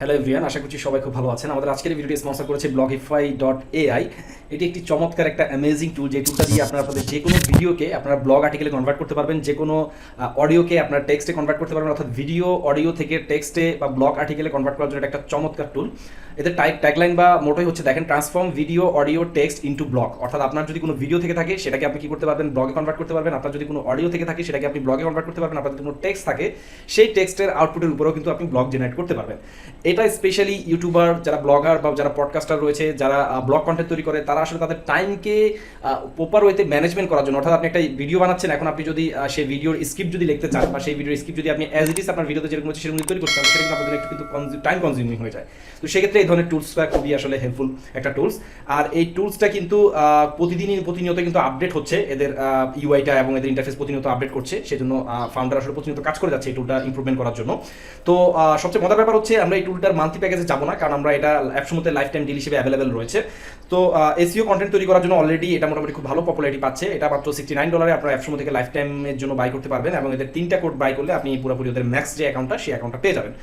Hello everyone, আশা করছি সবাই খুব ভালো আছেন। আমাদের আজকের ভিডিওটি স্পন্সর করেছে Blogify.ai। এটি একটি চমৎকার একটা অ্যামেজিং টুল, যে টুলটা দিয়ে আপনারা আপনাদের যে কোনো ভিডিওকে আপনারা ব্লগ আর্টিকেলে কনভার্ট করতে পারবেন, যে কোনো অডিওকে আপনারা টেক্সটে কনভার্ট করতে পারবেন, অর্থাৎ ভিডিও অডিও থেকে টেক্সটে বা ব্লগ আর্টিকেলে কনভার্ট করার জন্য একটা চমৎকার টুল। এদের ট্যাগলাইন বা মোটোই হচ্ছে দেখেন, transform video audio text into blog. অর্থাৎ আপনার যদি কোনো ভিডিও থেকে থাকে সেটাকে আপনি কি করতে পারবেন, ব্লগে কনভার্ট করতে পারবেন। আপনার যদি কোনো অডিও থেকে থাকে সেটাকে আপনি ব্লগে কনভার্ট করতে পারবেন। আপনার যদি কোনো টেক্সট থাকে সেই টেক্সটের আউটপুটের উপরেও কিন্তু আপনি ব্লগ জেনারেট করতে পারবেন। এটা স্পেশালি ইউটিউবার, যারা ব্লগার বা যারা পডকাস্টার রয়েছে, যারা ব্লগ কন্টেন্ট তৈরি করে, তারা আসলে তাদের টাইমকে প্রপার ওয়েতে ম্যানেজমেন্ট করার জন্য, অর্থাৎ আপনি একটা ভিডিও বানাচ্ছেন, এখন আপনি যদি সেই ভিডিওর স্ক্রিপ্ট যদি লিখতে চান বা সেই ভিডিওর স্ক্রিপ্ট যদি আপনি অ্যাজ ইট ইজ আপনার ভিডিওতে যেরকম হচ্ছে সেরকম তৈরি করতে চান, সেটা কিন্তু আপনাদের একটু কিন্তু টাইম কনজিউমিং হয়ে যায়। তো সেক্ষেত্রে এই ধরনের টুলসটা খুবই আসলে হেল্পফুল একটা টুলস। আর এই টুলসটা কিন্তু প্রতিনিয়ত কিন্তু আপডেট হচ্ছে, এদের ইউআইটা এবং এদের ইন্টারফেস প্রতিনিয়ত আপডেট করছে। সেজন্য ফাউন্ডার আসলে প্রতিনিয়ত কাজ করে যাচ্ছে এই টুলটা ইমপ্রুভমেন্ট করার জন্য। তো সবচেয়ে মজার ব্যাপার হচ্ছে, আমরা এই টুলটার মান্থলি প্যাকেজে যাবো না, কারণ আমরা এটা অ্যাপসমতে লাইফ টাইম ডিল হিসেবে অ্যাভেলেবেল রয়েছে। তো এসইও কন্টেন্ট তৈরি করার জন্য অলরেডি এটা মোটামুটি খুব ভালো পপুলারিটি পাচ্ছে। এটা মাত্র $69 আপনারা অ্যাপসমো থেকে লাইফ টাইমের জন্য বাই করতে পারবেন, এবং এদের 3টা কোড বাই করলে আপনি পুরোপুরি ওদের ম্যাক্স যে অ্যাকাউন্টটা সেই অ্যাকাউন্টটা পেয়ে যাবেন।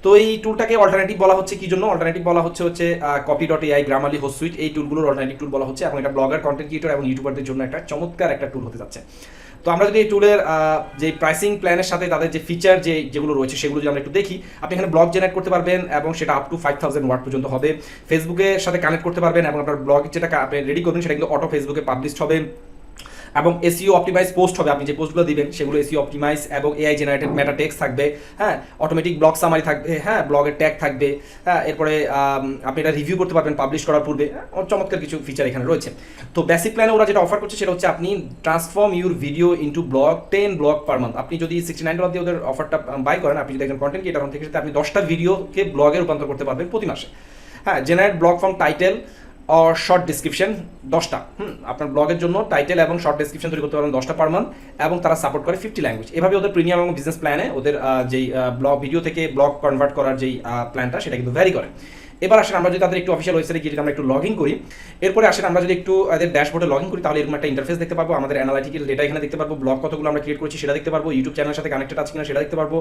তো এই টুলটাকে অল্টারনেটিভ বলা হচ্ছে কি জন্য? অল্টারনেটিভ বলা হচ্ছে copy.ai, গ্রামারলি, হোস্ট সুইট, এই টুলগুলোর অল্টারনেটিভ টুল বলা হচ্ছে, এবং এটা ব্লগার, কন্টেন্ট ক্রিয়েটর এবং ইউটিউবারদের জন্য একটা চমৎকার একটা টুল হতে যাচ্ছে। তো আমরা যদি এই টুলের যে প্রাইসিং প্ল্যানের সাথে তাদের যে ফিচার যেগুলো রয়েছে সেগুলো যদি আমরা একটু দেখি, আপনি এখানে ব্লগ জেনারেট করতে পারবেন এবং সেটা আপ টু 5000 ওয়ার্ড পর্যন্ত হবে। ফেসবুকের সাথে কানেক্ট করতে পারবেন এবং আপনার ব্লগ যেটা আপনি রেডি করবেন সেটা কিন্তু অটো ফেসবুকে পাবলিশড হবে, এবং এসইও অপটিমাইজ পোস্ট হবে। আপনি যে পোস্টগুলো দিবেন সেগুলো এসইও অপটিমাইজ এবং এআই জেনারেটেড মেটা টেক্সট থাকবে, হ্যাঁ, অটোমেটিক ব্লগ সামারি থাকবে, হ্যাঁ, ব্লগের ট্যাগ থাকবে, হ্যাঁ, এরপরে আপনি এটা রিভিউ করতে পারবেন পাবলিশ করার পূর্বে। চমৎকার কিছু ফিচার এখানে রয়েছে। তো বেসিক প্ল্যানে ওরা যেটা অফার করছে সেটা হচ্ছে আপনি transform your video into blog, 10 blog per month. আপনি যদি $69 দিয়ে ওদের অফারটা বাই করেন, আপনি যদি একজন কন্টেন্ট ক্রিয়েটর হন, থেকে আপনি 10টা ভিডিওকে ব্লগে রূপান্তর করতে পারবেন প্রতি মাসে। হ্যাঁ, generate blog from title or short description 10টা, আপনার ব্লগের জন্য টাইটেল এবং শর্ট ডিসক্রিপশন তৈরি করতে পারবেন 10টা পার মান্থ, এবং তারা সাপোর্ট করে 50 ল্যাঙ্গুয়েজ। এভাবে ওদের প্রিমিয়াম এবং বিজনেস প্ল্যানে ওদের যেই ব্লগ ভিডিও থেকে ব্লগ কনভার্ট করার যেই প্ল্যানটা সেটা কিন্তু ভ্যারি করে। এবার আসেন আমরা যদি তাদের একটু অফিসিয়াল ওয়েবসাইটে গিয়ে যদি আমরা একটু লগ ইন করি, এরপরে আসেন আমরা যদি একটু এদের ড্যাশবোর্ডে লগ ইন করি, তাহলে এরকম একটা ইন্টারফেস দেখতে পারবো। আমাদের অ্যানালিটিক্যাল ডেটা এখানে দেখতে পারবো, ব্লগ কতগুলো আমরা ক্রিয়েট করেছি সেটা দেখতে পারবো, ইউটিউব চ্যানেলের সাথে কানেক্টেড আছে কিনা সেটা দেখতে পারবো,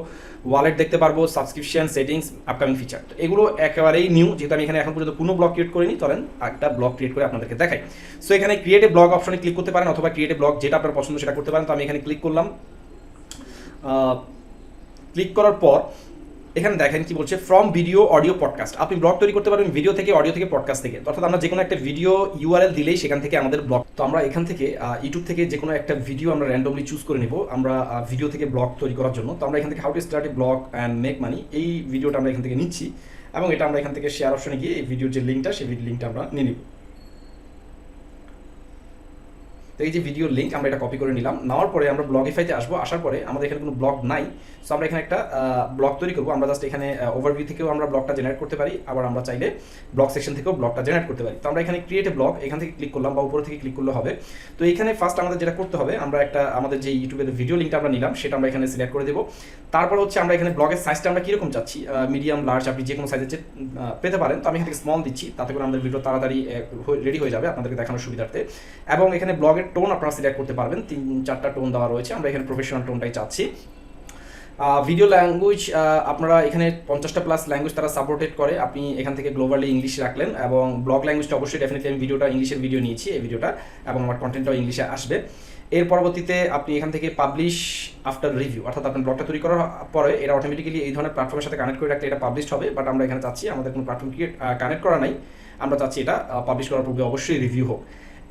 ওয়ালেট দেখতে পারবো, সাবস্ক্রিপশন, সেটিংস, আপকামিং ফিচার। এগুলো একেবারেই নিউ, যেহেতু আমি এখানে এখন পর্যন্ত কোনো ব্লগ ক্রিয়েট করিনি। চলেন একটা ব্লগ ক্রিয়েট করে আপনাদেরকে দেখাই। সো এখানে ক্রিয়েট এ ব্লগ অপশনে ক্লিক করতে পারেন, অথবা ক্রিয়েট এ ব্লগ যেটা আপনার পছন্দ সেটা করতে পারেন। তো আমি এখানে ক্লিক করলাম। ক্লিক করার পর এখানে দেখেন কি বলছে, ফ্রম ভিডিও অডিও পডকাস্ট। আপনি ব্লগ তৈরি করতে পারবেন ভিডিও থেকে, অডিও থেকে, পডকাস্ট থেকে। অর্থাৎ আমরা যে কোনো একটা ভিডিও ইউআরএল দিলেই সেখান থেকে আমাদের ব্লগ। তো আমরা এখান থেকে ইউটিউব থেকে যে কোনো একটা ভিডিও আমরা র্যান্ডমলি চুজ করে নিব আমরা ভিডিও থেকে ব্লগ তৈরি করার জন্য। তো আমরা এখান থেকে how to start A blog and make money, এই ভিডিওটা আমরা এখান থেকে নিচ্ছি, এবং এটা আমরা এখান থেকে শেয়ার অপশনে গিয়ে এই ভিডিওর যে লিঙ্কটা সেই লিঙ্কটা আমরা নিয়ে নিব। তো এই যে ভিডিওর লিঙ্ক আমরা এটা কপি করে নিলাম। নেওয়ার পরে আমরা ব্লগিফাইতে আসবো। আসার পরে আমাদের এখানে কোনো ব্লগ নাই, সো আমরা এখানে একটা ব্লগ তৈরি করবো। আমরা জাস্ট এখানে ওভারভিউ থেকেও আমরা ব্লগটা জেনারেট করতে পারি, আবার আমরা চাইলে ব্লগ সেকশন থেকেও ব্লগটা জেনারেট করতে পারি। তো আমরা এখানে ক্রিয়েট এ ব্লগ এখান থেকে ক্লিক করলাম, বা উপরে থেকে ক্লিক করলে হবে। তো এখানে ফার্স্ট আমাদের যেটা করতে হবে, আমরা একটা আমাদের যে ইউটিউবের ভিডিও লিঙ্কটা আমরা নিলাম সেটা আমরা এখানে সিলেক্ট করে দেবো। তারপর হচ্ছে আমরা এখানে ব্লগের সাইজটা আমরা কীরকম চাচ্ছি, মিডিয়াম, লার্জ, আপনি যে কোনো সাইজের পেতে পারেন। তো আমি এখান থেকে স্মল দিচ্ছি, তাতে করে আমাদের ভিডিও তাড়াতাড়ি রেডি হয়ে যাবে আপনাদেরকে দেখানোর সুবিধার্থে। এবং এখানে ব্লগের টোন আপনারা সিলেক্ট করতে পারবেন, 3-4টা টোন দেওয়া রয়েছে। আমরা এখানে প্রফেশনাল টোনটাই চাচ্ছি। ভিডিও ল্যাঙ্গুয়েজ আপনারা এখানে 50টা প্লাস ল্যাঙ্গুয়েজ তারা সাপোর্টেড করে। আপনি এখান থেকে গ্লোবালি ইংলিশ রাখলেন, এবং ব্লগ ল্যাঙ্গুয়েজটা অবশ্যই ডেফিনেটলি আমি ভিডিওটা ইংলিশের ভিডিও নিয়েছি এই ভিডিওটা, এবং আমার কন্টেন্টটাও ইংলিশে আসবে। এর পরবর্তীতে আপনি এখান থেকে পাবলিশ আফটার রিভিউ, অর্থাৎ আপনার ব্লগটা তৈরি করার পরে এটা অটোমেটিক্যালি এই ধরনের প্ল্যাটফর্মের সাথে কানেক্ট করে রাখলে এটা পাবলিশড হবে। বাট আমরা এখানে চাচ্ছি আমাদের কোনো প্ল্যাটফর্ম কানেক্ট করা নাই, আমরা চাচ্ছি এটা পাবলিশ করার পূর্বে অবশ্যই রিভিউ হোক।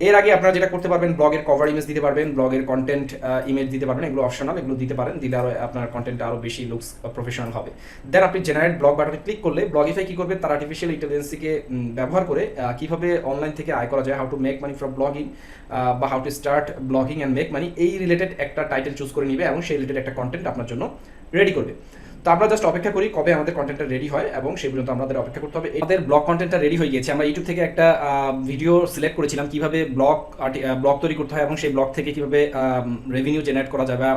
এর আগে আপনারা যেটা করতে পারবেন, ব্লগের কভার ইমেজ দিতে পারবেন, ব্লগের কন্টেন্ট ইমেজ দিতে পারবেন। এগুলো অপশনাল, এগুলো দিতে পারেন, দিলে আরও আপনার কন্টেন্ট আরও বেশি লুকস প্রফেশনাল হবে। দেন আপনি জেনারেট ব্লগ বাটনে ক্লিক করলে ব্লগিফাই কী করবে, তার আর্টিফিশিয়াল ইন্টেলিজেন্সকে ব্যবহার করে কীভাবে অনলাইন থেকে আয় করা যায়, how to make money from blogging, বা how to start blogging and make money, এই রিলেটেড একটা টাইটেল চুজ করে নিবে এবং সেই রিলেটেড একটা কন্টেন্ট আপনার জন্য রেডি করবে। তো আমরা জাস্ট অপেক্ষা করি কবে আমাদের কন্টেন্টটা রেডি হয়, এবং সেই পর্যন্ত আমাদের অপেক্ষা করতে হবে। আমাদের ব্লগ কন্টেন্টটা রেডি হয়ে গিয়েছে। আমরা ইউটিউব থেকে একটা ভিডিও সিলেক্ট করেছিলাম কিভাবে ব্লগ তৈরি করতে হয়, এবং সেই ব্লগ থেকে কিভাবে রেভিনিউ জেনারেট করা যায় বা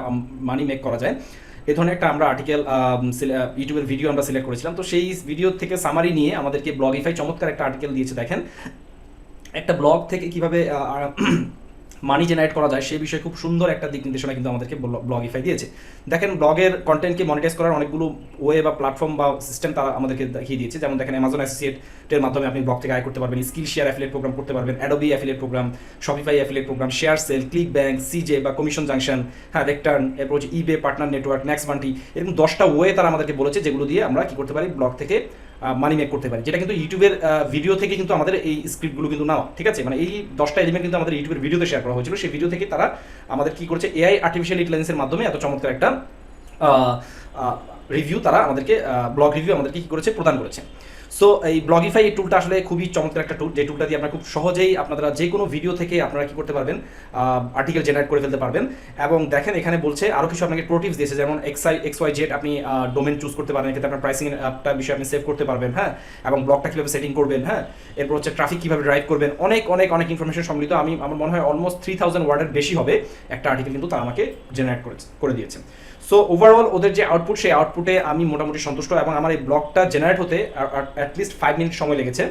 মানি মেক করা যায়, এই ধরনের একটা আমরা আর্টিকেল ইউটিউবের ভিডিও আমরা সিলেক্ট করেছিলাম। তো সেই ভিডিও থেকে সামারি নিয়ে আমাদেরকে ব্লগিফাই চমৎকার একটা আর্টিকেল দিয়েছে। দেখেন একটা ব্লগ থেকে কিভাবে মানি জেনারেট করা যায় সেই বিষয়ে খুব সুন্দর একটা দিক নির্দেশনা কিন্তু আমাদেরকে ব্লগিফাই দিয়েছে। দেখেন ব্লগের কন্টেন্টকে মনিটাইজ করার অনেকগুলো ওয়ে বা প্ল্যাটফর্ম বা সিস্টেম তারা আমাদেরকে দেখিয়ে দিয়েছে। যেমন দেখেন অ্যামাজন অ্যাসোসিয়েটের মাধ্যমে আপনি ব্লগ থেকে আয় করতে পারবেন, স্কিল শেয়ার অ্যাফিলিয়েট প্রোগ্রাম করতে পারবেন, Adobe affiliate program, Shopify affiliate program, share sale, click bank, CJ বা কমিশন জাংশন, হ্যাঁ রেক্টার্ন, এরপর হচ্ছে ইবে, পার্টনার নেটওয়ার্ক, নেক্সট মান্টি, এরকম 10টা ওয়ে তারা আমাদেরকে বলেছে যেগুলো দিয়ে আমরা কি করতে পারি, ব্লগ থেকে মানি মেক করতে পারি, যেটা কিন্তু ইউটিউবের ভিডিও থেকে কিন্তু আমাদের এই স্ক্রিপ্টগুলো কিন্তু নাও, ঠিক আছে, মানে এই 10টা এলিমেন্ট কিন্তু আমাদের ইউটিউবের ভিডিওতে শেয়ার করা হয়েছিল। সেই ভিডিও থেকে তারা আমাদের কি করেছে, এআই আর্টিফিশিয়াল ইন্টেলিজেন্সের মাধ্যমে এত চমৎকার একটা রিভিউ তারা আমাদেরকে ব্লগ রিভিউ আমাদেরকে কি করেছে, প্রদান করেছে। সো এই ব্লগিফাই এই টুলটা আসলে খুবই চমৎকার একটা টুল, যে টুলটা দিয়ে আপনারা খুব সহজেই আপনারা যে কোনো ভিডিও থেকে আপনারা কি করতে পারবেন, আর্টিকেল জেনারেট করে ফেলতে পারবেন। এবং দেখেন এখানে বলছে আরও কিছু আপনাকে প্রো টিপস দিয়েছে, যেমন XYZ আপনি ডোমেন চুজ করতে পারবেন, এক্ষেত্রে আপনার প্রাইসিং একটা বিষয় আপনি সেভ করতে পারবেন, হ্যাঁ, এবং ব্লগটা কীভাবে সেটিং করবেন, হ্যাঁ, এরপর হচ্ছে ট্রাফিক কীভাবে ড্রাইভ করবেন, অনেক অনেক অনেক ইনফরমেশন সম্মিলিত। আমার মনে হয় অলমোস্ট 3000 ওয়ার্ডের বেশি হবে একটা আর্টিকেল কিন্তু তারা আমাকে জেনারেট করে দিয়েছে। সো ওভারঅল ওদের যে আউটপুট, সেই আউটপুটে আমি মোটামুটি সন্তুষ্ট, এবং আমার এই ব্লগটা জেনারেট হতে অ্যাটলিস্ট 5 মিনিট সময় লেগেছে,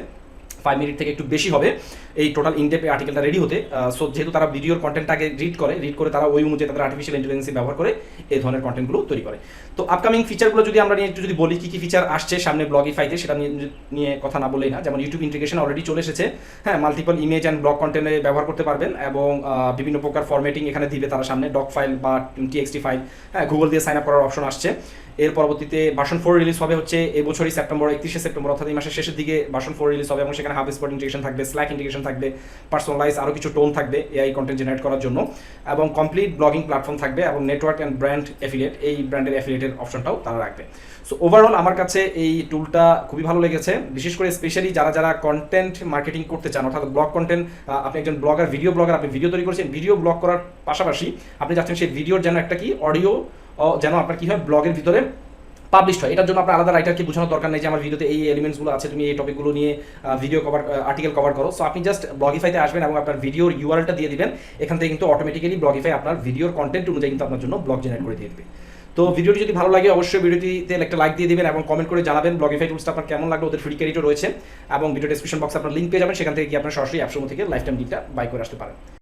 5 মিনিট থেকে একটু বেশি হবে এই টোটাল ইনডেপ আর্টিকেলটা রেডি হতে। সো যেহেতু তারা ভিডিওর কন্টেন্টটাকে রিড করে তারা ওই অনুযায়ী তাদের আর্টিফিশিয়াল ইন্টেলিজেন্স ব্যবহার করে এই ধরনের কন্টেন্টগুলো তৈরি করে। তো আপকামিং ফিচারগুলো যদি আমরা একটু যদি বলি, কী ফিচার আসছে সামনে ব্লগিফাইতে, সেটা নিয়ে কথা না বললেই না। যেমন ইউটিউব ইন্টিগ্রেশন অলরেডি চলে এসেছে, হ্যাঁ, মাল্টিপল ইমেজ অ্যান্ড ব্লগ কন্টেন্টে ব্যবহার করতে পারবেন, এবং বিভিন্ন প্রকার ফরম্যাটিং এখানে দিবে তারা সামনে, ডক ফাইল বা TXT ফাইল, হ্যাঁ, গুগল দিয়ে সাইন আপ করার অপশন আসছে। এর পরবর্তীতে ভার্সন 4 রিলিজ হবে হচ্ছে এবছরই সেপ্টেম্বর, 31শে সেপ্টেম্বর, অর্থাৎ এই মাসের শেষের দিকে ভার্সন 4 রিলিজ হবে, এবং সেখানে হাব স্পট ইন্টিগ্রেশন থাকবে, স্ল্যাক ইন্টিগ্রেশন থাকবে, পার্সোনালাইজ আরও কিছু টোন থাকবে এআই কন্টেন্ট জেনারেট করার জন্য, এবং কমপ্লিট ব্লগিং প্ল্যাটফর্ম থাকবে, এবং নেটওয়ার্ক অ্যান্ড ব্র্যান্ড অ্যাফিলিয়েট, এই ব্র্যান্ডের অ্যাফিলিয়েটের অপশনটাও তারা রাখবে। সো ওভারঅল আমার কাছে এই টুলটা খুবই ভালো লেগেছে, বিশেষ করে স্পেশালি যারা কন্টেন্ট মার্কেটিং করতে চান, অর্থাৎ ব্লগ কন্টেন্ট, আপনি একজন ব্লগার, ভিডিও ব্লগার, আপনি ভিডিও তৈরি করছেন, ভিডিও ব্লগ করার পাশাপাশি আপনি চাচ্ছেন সেই ভিডিওর যেন একটা কি অডিও যেন আপনার কি হয় ব্লগের ভিতরে পাবলিশ হয়। এটার জন্য আপনার আলাদা রাইটারকে বোঝানোর দরকার নেই যে আমার ভিডিওতে এই এলিমেন্টসগুলো আছে, তুমি এই টপিকগুলো নিয়ে ভিডিও আর্টিকেল কভার করো। সো আপনি জাস্ট ব্লগিফাইতে আসবেন এবং আপনার ভিডিওর ইউআরএলটা দিয়ে দিবেন, এখান থেকে কিন্তু অটোমেটিক্যালি ব্লগিফাই আপনার ভিডিওর কন্টেন্ট অনুযায়ী কিন্তু আপনার জন্য ব্লগ জেনারেট করে দিয়ে দেবে। তো ভিডিওটি যদি ভালো লাগে অবশ্যই ভিডিওটিতে একটা লাইক দিয়ে দিবেন, এবং কমেন্ট করে জানাবেন ব্লগিফাই টুলসটা আপনার কেমন লাগলো। ওদের ফ্রি ক্রেডিটও রয়েছে, এবং ভিডিও ডেসক্রিপশন বক্সে আপনার লিঙ্ক পেয়ে যাবেন, সেখান থেকে কি আপনার সরাসরি অ্যাপসমূহ থেকে লাইফ টাইম ডিলটা বাই করে আসতে পারেন।